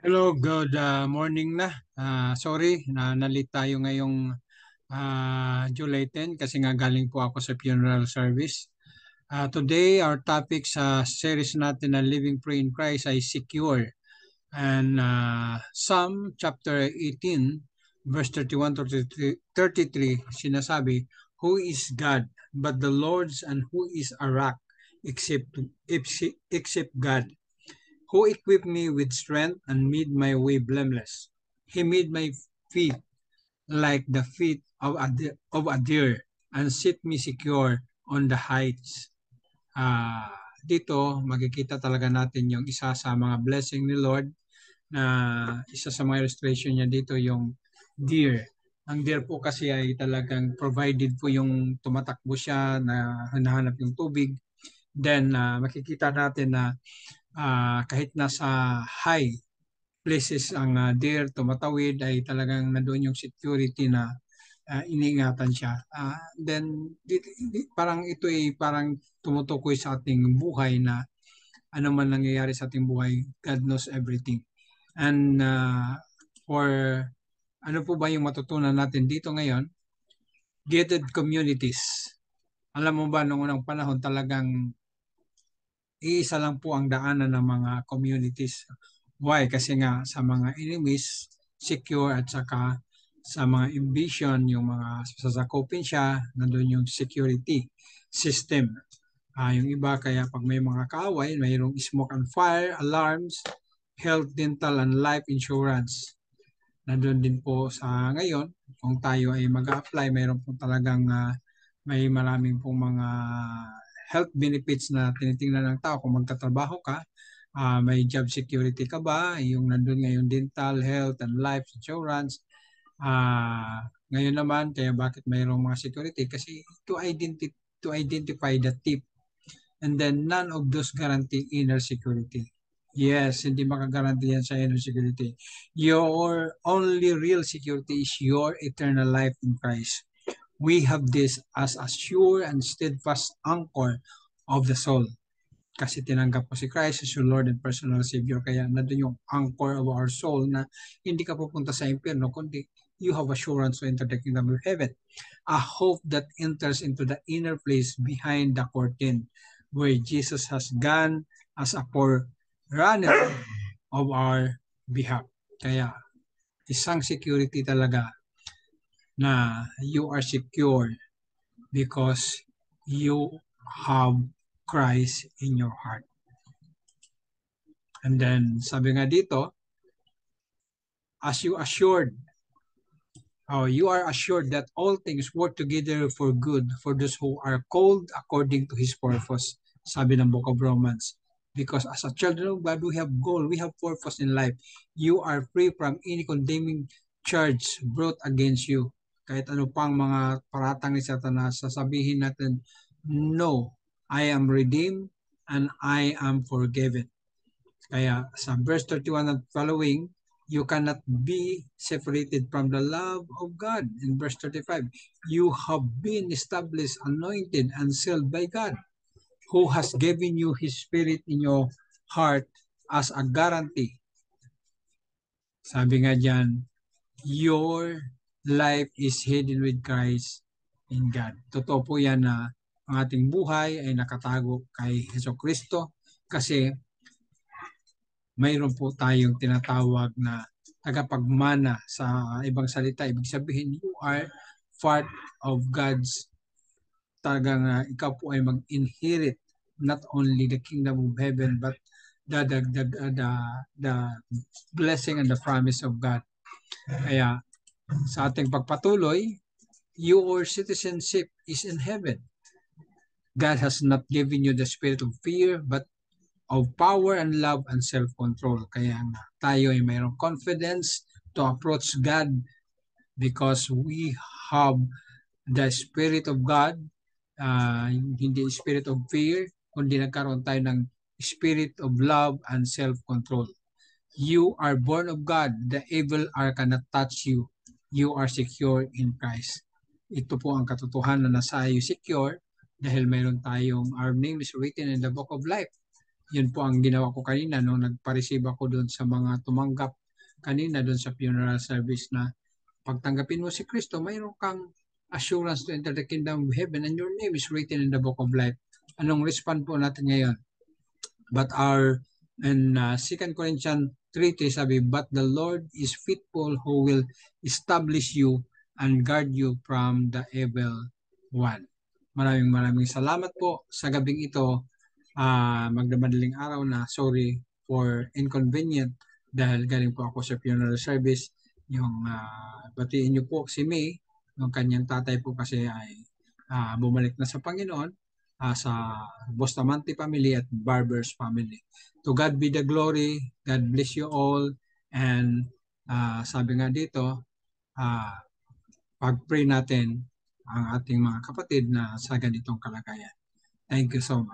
Hello, good morning na. Sorry na nalit tayo ngayong July 10 kasi nga galing po ako sa funeral service. Today, our topic sa series natin na Living Free in Christ ay Secure. And Psalm chapter 18, verse 31 to 33, sinasabi, Who is God but the Lord's, and who is a rock except God? Who equipped me with strength and made my way blameless. He made my feet like the feet of a deer and set me secure on the heights. Dito, makikita talaga natin yung isa sa mga blessing ni Lord na isa sa mga illustration niya dito yung deer. Ang deer po kasi ay talagang provided po yung tumatakbo siya na hinahanap yung tubig. Then makikita natin na kahit nasa high places ang deer tumatawid ay talagang nandoon yung security na iniingatan siya. Parang ito ay parang tumutukoy sa ating buhay na ano man nangyayari sa ating buhay, God knows everything. And for ano po ba yung matutunan natin dito ngayon? Gated communities. Alam mo ba, noong unang panahon talagang iisa lang po ang daanan ng mga communities. Why? Kasi nga sa mga enemies, secure at saka sa mga invasion, yung mga sasakupin siya, nandun yung security system. Yung iba kaya pag may mga kaaway, mayroong smoke and fire, alarms, health, dental, and life insurance. Nandun din po sa ngayon, kung tayo ay mag-apply, mayroon po talagang may maraming pong mga health benefits na tinitingnan ng tao kung magtatrabaho ka. May job security ka ba? Yung nandun ngayon dental, health, and life insurance. Ngayon naman, kaya bakit mayroong mga security? Kasi to identify the tip. And then none of those guarantee inner security. Yes, hindi makagaranti yan sa inner security. Your only real security is your eternal life in Christ. We have this as a sure and steadfast anchor of the soul. Kasi tinanggap mo si Christ as your Lord and personal Savior. Kaya nandun yung anchor of our soul na hindi ka pupunta sa impyerno, kundi you have assurance to enter the kingdom of heaven. A hope that enters into the inner place behind the curtain where Jesus has gone as a forerunner of our behalf. Kaya isang security talaga na you are secure because you have Christ in your heart. And then, sabi nga dito, as you are assured that all things work together for good for those who are called according to His purpose. Sabi ng Book of Romans. Because as a child of God, we have goal, we have purpose in life. You are free from any condemning charge brought against you. Kahit ano pang mga paratang ni Satanas, sasabihin natin, no, I am redeemed and I am forgiven. Kaya sa verse 31 and following, you cannot be separated from the love of God. In verse 35, you have been established, anointed, and sealed by God, who has given you His Spirit in your heart as a guarantee. Sabi nga dyan, your life is hidden with Christ in God. Totoo po yan na ang ating buhay ay nakatago kay Hesus Kristo kasi mayroon po tayong tinatawag na tagapagmana sa ibang salita. Ibig sabihin, you are part of God's talagang ikaw po ay mag-inherit not only the kingdom of heaven but the blessing and the promise of God. Kaya sa ating pagpatuloy, your citizenship is in heaven. God has not given you the spirit of fear but of power and love and self-control. Kaya tayo ay mayroong confidence to approach God because we have the Spirit of God, hindi spirit of fear, kundi nagkaroon tayo ng spirit of love and self-control. You are born of God. The evil eye cannot touch you. You are secure in Christ. Ito po ang katotohanan na sa iyo secure dahil mayroon tayong our name is written in the book of life. Yun po ang ginawa ko kanina nung nagpa-receive ako doon sa mga tumanggap kanina doon sa funeral service na pagtanggapin mo si Kristo, mayroon kang assurance to enter the kingdom of heaven and your name is written in the book of life. Anong respond po natin ngayon? But our in 2 Corinthians 3:3 sabi, but the Lord is faithful who will establish you and guard you from the evil one. Maraming salamat po sa gabing ito. Magdamadaling araw na, sorry for inconvenient dahil galing po ako sa funeral service. Yung batiin niyo po si May, yung kanyang tatay po kasi ay bumalik na sa Panginoon, sa Bustamante family at Barber's family. To God be the glory. God bless you all. And sabi nga dito, pag-pray natin ang ating mga kapatid na sa ganitong kalagayan. Thank you so much.